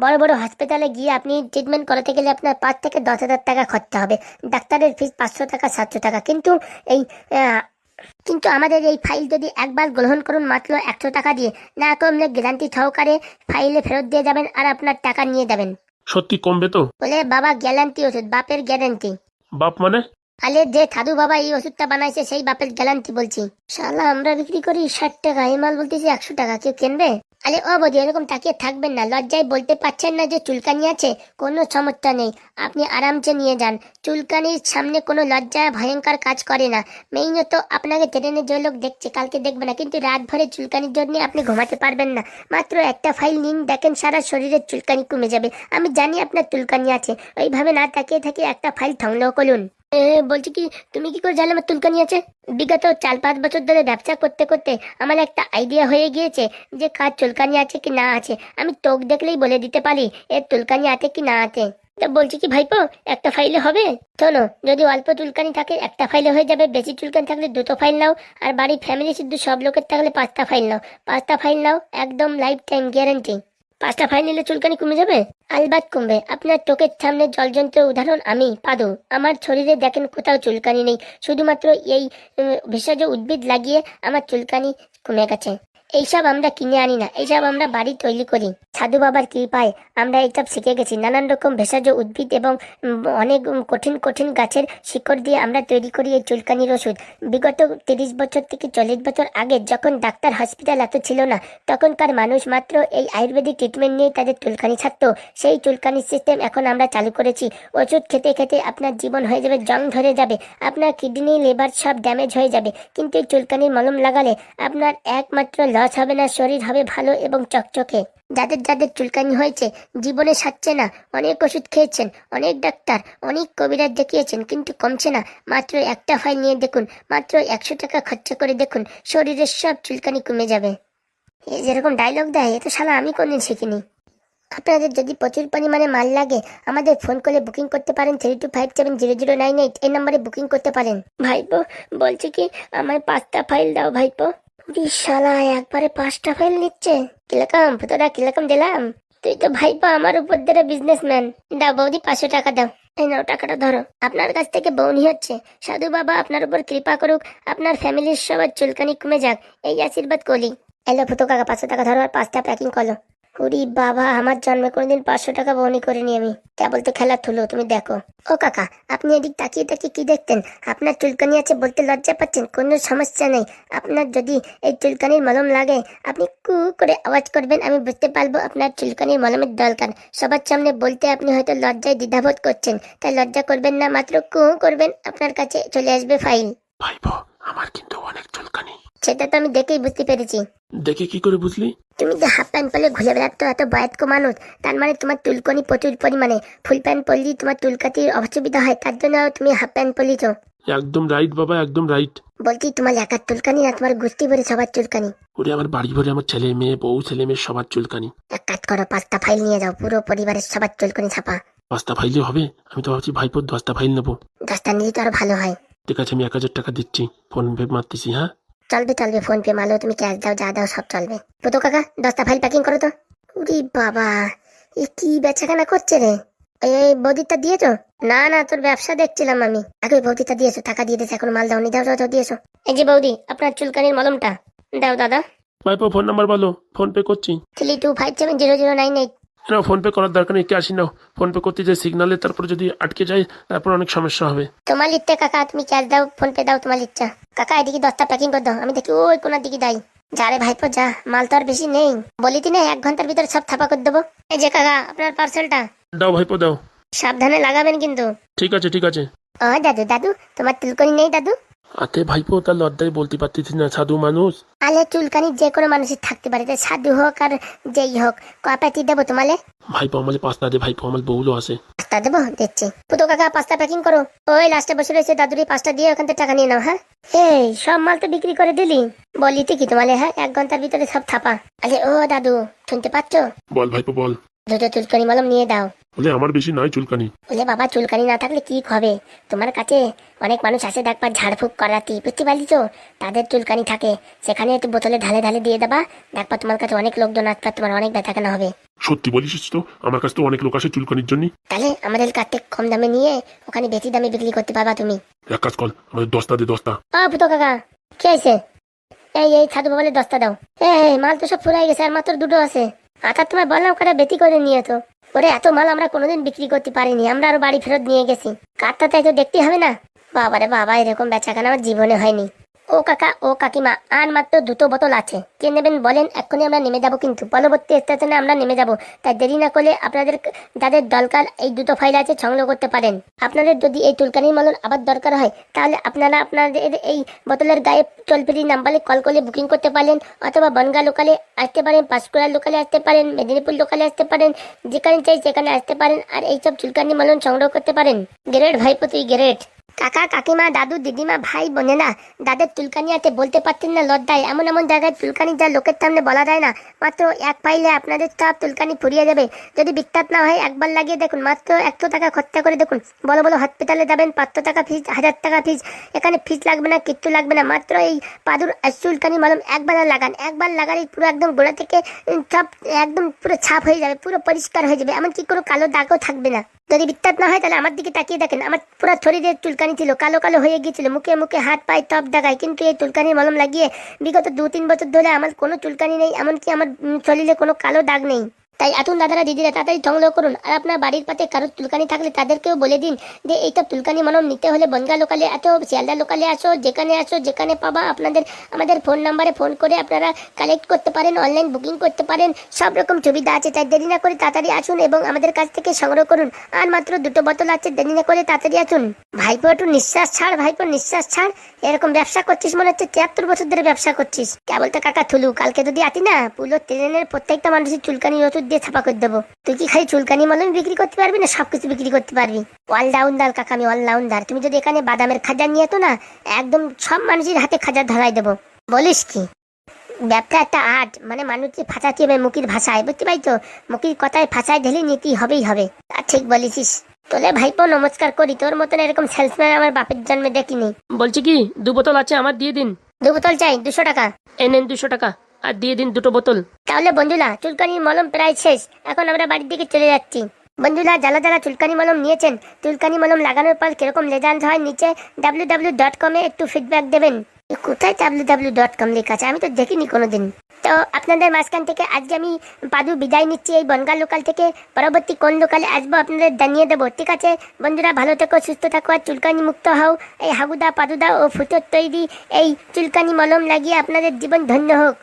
বড় বড় হসপিটালে গিয়ে আপনি ট্রিটমেন্ট করাতে গেলে আপনার 5 থেকে 10 হাজার টাকা খরচা হবে। ডাক্তারের ফিস 500 টাকা 700 টাকা। এই আহ, কিন্তু আমাদের এই ফাইল যদি একবার গ্রহণ করুন মাত্র 100 টাকা দিয়ে, না কমলে গ্যারান্টি সহকারে ফাইলে ফেরত দিয়ে যাবেন আর আপনার টাকা নিয়ে যাবেন। সত্যি কমবে তো? বলে বাবা গ্যারান্টি ওষুধ, বাপের গ্যারান্টি। বাপ মানে? আলে যে সাধু বাবা এই ওষুধটা বানাইছে সেই বাপের গ্যারান্টি বলছি। শালা আমরা বিক্রি করি 60 টাকা, এই মাল বলতেছি 100 টাকা, কেউ কিনবে? আরে ও বৌদি এরকম তাকিয়ে থাকবেন না, লজ্জায় বলতে পারছেন না যে চুলকানি আছে? কোনো সমস্যা নেই, আপনি আরামসে নিয়ে যান। চুলকানির সামনে কোনো লজ্জা ভয়ঙ্কর কাজ করে না। মেইনত আপনাকে ট্রেনে যে লোক দেখছে কালকে দেখবে না, কিন্তু রাত ভরে চুলকানির জন্য আপনি ঘুমাতে পারবেন না। মাত্র একটা ফাইল নিন, দেখেন সারা শরীরের চুলকানি কমে যাবে। আমি জানি আপনার চুলকানি আছে, ওইভাবে না তাকিয়ে থাকি একটা ফাইল ঠাংলো করুন। বলছি কি, তুমি কি করে জানলে আমার চুলকানি আছে? বিগত 4-5 বছর ধরে ব্যবসা করতে করতে আমার একটা আইডিয়া হয়ে গিয়েছে যে কার চুলকানি আছে কি না আছে। আমি ত্বক দেখলেই বলে দিতে পারি এর চুলকানি আছে কি না আছে। তা বলছি কি ভাইপো, একটা ফাইলে হবে? শোনো, যদি অল্প চুলকানি থাকে একটা ফাইলে হয়ে যাবে, বেশি চুলকানি থাকলে 2টো ফাইল নাও, আর বাড়ির ফ্যামিলি শুধু সব লোকের থাকলে 5টা ফাইল নাও। 5টা ফাইল নাও, একদম লাইফ টাইম গ্যারান্টি। 5টা ফাইল নিলে চুলকানি কমে যাবে, আলবাত কমবে। আপনার চোখের সামনে জলযন্ত্রের উদাহরণ আমি পাদু। আমার শরীরে দেখেন কোথাও চুলকানি নেই, শুধুমাত্র এই ভেষজ উদ্ভিদ লাগিয়ে আমার চুলকানি কমে গেছে। এইসব আমরা কিনে আনি না, এইসব আমরা বাড়ি তৈরি করি। সাধু বাবার কৃপায় আমরা এইসব শিখে গেছি। নানান রকম ভেষজ উদ্ভিদ এবং অনেক কঠিন কঠিন গাছের শিকড় দিয়ে আমরা তৈরি করি এই চুলকানির ওষুধ। বিগত 30 বছর থেকে 40 বছর আগে যখন ডাক্তার হসপিটাল এত ছিল না, তখনকার মানুষ মাত্র এই আয়ুর্বেদিক ট্রিটমেন্ট নিয়ে তাদের চুলকানি ছাড়তো। সেই চুলকানির সিস্টেম এখন আমরা চালু করেছি। ওষুধ খেতে খেতে আপনার জীবন হয়ে যাবে জং ধরে যাবে, আপনার কিডনি লিভার সব ড্যামেজ হয়ে যাবে, কিন্তু এই চুলকানির মলম লাগালে আপনার একমাত্র লস হবে না, শরীর হবে ভালো এবং চকচকে। যাদের যাদের চুলকানি হয়েছে, জীবনে সারছে না, অনেক ওষুধ খেয়েছেন, অনেক ডাক্তার, অনেক কবিরাজ দেখিয়েছেন, কিন্তু কমছে না, মাত্র একটা ফাইল নিয়ে দেখুন, মাত্র 100 টাকা খরচা করে দেখুন, শরীরের সব চুলকানি কমে যাবে। এই যেরকম ডায়লগ দেয় এ তো শালা আমি কোনদিন শিখিনি। আপনাদের যদি প্রচুর পরিমাণে মাল লাগে আমাদের ফোন করে বুকিং করতে পারেন। 32570098 এই নম্বরে বুকিং করতে পারেন। ভাইপো বলছি কি, আমার 5টা ফাইল দাও ভাইপো। শালা একবারে 5টা ফাইল নিচ্ছে, কিরকম ফুটোটা কিরকম দিলাম? তুই তো ভাইপো আমার উপর ধরে বিজনেসম্যান। দাও বৌদি 500 টাকা দাও। এই নাও টাকাটা ধরো, আপনার কাছ থেকে বউনি হচ্ছে। সাধু বাবা আপনার উপর কৃপা করুক, আপনার ফ্যামিলির সবার চুলকানি কমে যাক, এই আশীর্বাদ করি। এলো ফুটো কাকা 500 টাকা ধরো আর 5টা প্যাকিং করো। ওরে বাবা, আমার জন্মে কোনোদিন 500 টাকা বউনি করিনি আমি, কেবল তো খেলা থুলো। তুমি দেখো। ও কাকা, আপনি এদিক তাকিয়ে তাকিয়ে কি দেখতেন? আপনার চুলকানি আছে বলতে লজ্জা পাচ্ছেন? কোনো সমস্যা নেই, আপনার যদি এই চুলকানির মলম লাগে আপনি কু করে আওয়াজ করবেন, আমি বুঝতে পারবো আপনার চুলকানির মলমের দরকার। সবার সামনে বলতে আপনি হয়তো লজ্জায় দ্বিধাবোধ করছেন, তাই লজ্জা করবেন না, মাত্র কু করবেন, আপনার কাছে চলে আসবে ফাইল। ভাইপো আমার কিন্তু অনেক চুলকানি। সেটা তো আমি দেখেই বুঝতে পেরেছি। দেখে কি করে বুঝলি? তুমি যে হাফ প্যান্ট পরে ঘুরে বেড়াতো এত বয়স্ক মানুষ, তার মানে তোমার চুলকানি প্রচুর পরিমাণে। ফুল প্যান্ট পরলে তোমার চুলকাতির অসুবিধা হয়, তার জন্য তুমি হাফ প্যান্ট পরলিছো। একদম রাইট বাবা, একদম রাইট। বলছি তোমার একার চুলকানি না, তোমার গোষ্ঠী ভরে সবার চুলকানি? ওরে আমার বাড়ি ভরে আমার ছেলে মেয়ে বউ ছেলে মেয়ে সবার চুলকানি। এক কাজ করো, 5টা ফাইল নিয়ে যাও, পুরো পরিবারের সবার চুলকানি ছাপা। 5টা ফাইলে হবে? আমি তো ভাবছি ভাইপোর 10টা ফাইল নেবো। 10টা নিলে তো আরো ভালো হয়। ঠিক আছে, আমি 1000 টাকা দিচ্ছি, ফোন পে মারতেছি। হ্যাঁ চলবে চলবে, ফোন পে মারলেও তুমি ক্যাশ দাও, যা দাও সব চলবে। তো কাকা 10টা ফাইল প্যাকিং করো তো। উরি বাবা, এ কি বেচাকেনা করছে রে? এই বৌদিটা দিয়েছো? না না, তোর ব্যবসা দেখছিলাম আমি। আগে বৌদিটা দিয়েছো, টাকা দিয়ে দিয়েছো, এখন মাল দাও নি। দাও দাও দিয়েছো। এই যে বৌদি, আপনার চুলকানির মলমটা দাও দাদা। ভাইপো ফোন নাম্বার বলো, ফোন পে করছি। 32570098। না ফোন পে করার দরকার নেই, ক্যাশই নাও। ফোন পে করতে যে সিগনালে তারপর যদি আটকে যায় তারপর অনেক সমস্যা হবে। তোমার ইচ্ছা কাকা, তুমি ক্যাশ দাও ফোন পে দাও, তোমার ইচ্ছা। কাকা এদিকে 10টা প্যাকিং করে দাও, আমি দেখি ওই কোনার দিকে দাই। যা রে ভাইপো যা, মাল তো আর বেশি নেই, বলিতি না 1 ঘন্টার ভিতরে সব ছাপা করে দেবো। এই যে কাকা আপনার পার্সেলটা। দাও ভাইপো দাও। সাবধানে লাগাবেন কিন্তু। ঠিক আছে ঠিক আছে। ও দাদু দাদু, তোমার চুলকানি নেই দাদু? আতে ভাইপো তার লজ্জায় বলতে পারতেছি না, সাধু মানুষ। আলে চুলকানি যে কোনো মানুষের থাকতে পারে, তাই সাধু হোক আর যেই হোক। কপাতি দেবো তোমালে? ভাইপো আমাদের 5টা দে ভাইপো, আমার বউলো আছে। 5টা দেবো, দিচ্ছি। পুতো কাকা 5টা প্যাকিং করো। ওই লাস্টে বসে রয়েছে দাদুরি, 5টা দিয়ে ওখান থেকে টাকা নিয়ে নাও। হ্যাঁ এই সব মাল তো বিক্রি করে দিলি, বলিতে কি তোমালে? হ্যাঁ 1 ঘন্টার ভিতরে সব ছাপা। আরে ও দাদু শুনতে পাচ্ছ? বল ভাইপো বল। 2টো চুলকানি মলম নিয়ে দাও। বলে আমার বেশি নাই চুলকানি। বলে বাবা চুলকানি না থাকলে কি হবে, তোমার কাছে অনেক মানুষ আসে দেখবা ঝাড়ফুঁক করাতে, বুঝতে পারলি তো, তাদের চুলকানি থাকে, সেখানে একটু বোতলে ঢালে ঢালে দিয়ে দেবা, দেখবা তোমার কাছে অনেক লোকজন আসবে, তোমার অনেক ব্যথা কেন হবে। সত্যি বলিস তো? আমার কাছে তো অনেক লোক আসে চুলকানির জন্য। তাহলে আমাদের কাছ থেকে কম দামে নিয়ে ওখানে বেশি দামে বিক্রি করতে পারবা তুমি। এক কাজ কর, আমাদের 10টা দে 10টা। ভূত কাকা কি হয়েছে? এই সাধু বাবালে 10টা দাও। এই মাল তো সব ফুরাই গেছে, আর মাত্র 2টো আছে। আচ্ছা তোমায় বললাম কটা বেশি করে নিয়ে তো। ওরে এত মাল আমরা কোনোদিন বিক্রি করতে পারিনি, আমরা আরো বাড়ি ফেরত নিয়ে গেছি। কাঠটা তাই তো দেখতে হবে না। বাবারে বাবা, এরকম বেচাকেনা আমার জীবনে হয়নি। ও কাকা ও কাকিমা, আর মাত্র 2টো বোতল আছে, কে নেবেন বলেন, এক্ষুনি আমরা নেমে যাবো, কিন্তু পরবর্তী স্টেশনে আমরা নেমে যাব। তাই দেরি না করলে আপনাদের যাদের দরকার এই 2টো ফাইল আছে সংগ্রহ করতে পারেন। আপনাদের যদি এই চুলকানির মলম আবার দরকার হয় তাহলে আপনারা আপনাদের এই বোতলের গায়ে টোল ফ্রি নাম্বারে কল করে বুকিং করতে পারেন, অথবা বনগা লোকালে আসতে পারেন, পাঁশকুড়ার লোকালে আসতে পারেন, মেদিনীপুর লোকালে আসতে পারেন, যেখানে চাই সেখানে আসতে পারেন, আর এইসব চুলকানি মলম সংগ্রহ করতে পারেন। গ্রেট ভাইপো তুই গ্রেট। কাকা কাকিমা দাদু দিদিমা ভাই বোনেরা, যাদের চুলকানি আছে বলতে পারতেন না লজ্জায়, এমন এমন জায়গায় চুলকানি যা লোকের সামনে বলা যায় না, মাত্র এক ফাইলে আপনাদের সব চুলকানি ফুরিয়ে যাবে। যদি বিখ্যাত না হয় একবার লাগিয়ে দেখুন, মাত্র 100 টাকা খরচা করে দেখুন। বড় বড় হসপিটালে যাবেন, 500 টাকা ফিস, 1000 টাকা ফিস, এখানে ফিস লাগবে না, কিচ্ছু লাগবে না। মাত্র এই পাদুর চুলকানি মলম একবার লাগান, একবার লাগালেই পুরো একদম গোড়া থেকে সব একদম পুরো ছাপ হয়ে যাবে, পুরো পরিষ্কার হয়ে যাবে, এমনকি কোনো কালো দাগও থাকবে না। যদি বিখ্যাত না হয় তাহলে আমার দিকে তাকিয়ে দেখেন, আমার পুরো শরীরের চুলকানি ছিল, কালো কালো হয়ে গিয়েছিল, মুখে মুখে হাত পায়ে টপ দাগায়, কিন্তু এই চুলকানির মলম লাগিয়ে বিগত 2-3 বছর ধরে আমার কোনো চুলকানি নেই, এমনকি আমার শরীরে কোনো কালো দাগ নেই। তাই এত দাদারা দিদিরা তাড়াতাড়ি সংগ্রহ করুন। আর আপনার বাড়ির পাশে কারোর চুলকানি থাকলে তাদেরকেও বলে দিন যে এইসব চুলকানি মলম নিতে হলে বনগা লোকালে আসো, শিয়ালদা লোকালে আসো, যেখানে পাবা আপনাদের আমাদের ফোন নাম্বারে ফোন করে আপনারা কালেক্ট করতে পারেন, অনলাইন বুকিং করতে পারেন, সব রকম সুবিধা আছে। তাই দেরি না করে তাড়াতাড়ি আসুন এবং আমাদের কাছ থেকে সংগ্রহ করুন। আর মাত্র 2টো বোতল আছে, দেরি না করে তাড়াতাড়ি আসুন। ভাইপো একটু নিঃশ্বাস ছাড়, ভাইপো নিঃশ্বাস ছাড়। এরকম ব্যবসা করছিস মনে হচ্ছে 73 বছর ধরে ব্যবসা করছিস। কেবল তো কাকা থুলু, কালকে যদি আতি না পুরো ট্রেনের প্রত্যেকটা মানুষের চুলকানি ওষুধ দিয়ে ছাপা করে দেবো। তুই কি খালি চুলকানি মলম বিক্রি করতে পারবি না সবকিছু বিক্রি করতে পারবি? অলরাউন্ডার কাকা, আমি অলরাউন্ডার। তুমি যদি এখানে বাদামের খাজা নিয়ে তো না, একদম সব মানুষের হাতে খাজা ধরাই দেবো। বলিস কি? ব্যবসা একটা আর্ট, মানে মানুষকে ফাঁসাতে হবে মুখির ভাষায়, বুঝতে পারছো? মুখির কথায় ফাঁসায় ঢেলে নীতি হবেই হবে। আর ঠিক বলেছিস। তোলে ভাইপো নমস্কার করি, তোর মতন এরকম সেলসম্যান আমার বাপের জন্মে দেখিনি। বলছি কি 2 বোতল আছে, আমার দিয়ে দিন। 2 বোতল চাই, 200 টাকা। এনেন 200 টাকা, আর দিয়ে দিন 2টো বোতল। তাহলে বন্ধুরা চুলকানির মলম প্রায় শেষ, এখন আমরা বাড়ির দিকে চলে যাচ্ছি। বন্ধুরা যারা যারা চুলকানি মলম নিয়েছেন, চুলকানি মলম লাগানোর পর কিরকম রেজাল্ট হয় নিচে www.com এ একটু ফিডব্যাক দেবেন। কোথায় www.com লেখা আছে? আমি তো দেখিনি কোনোদিন। তো আপনাদের মাঝখান থেকে আজকে আমি পাদু বিদায় নিচ্ছি এই বনগা লোকাল থেকে। পরবর্তী কোন লোকালে আসবো আপনাদের জানিয়ে দেবো, ঠিক আছে? বন্ধুরা ভালো থেকো, সুস্থ থাকো, আর চুলকানি মুক্ত হও। এই হাগুদা পাদুদা ও ফুটোর তৈরি এই চুলকানি মলম লাগিয়ে আপনাদের জীবন ধন্য হোক।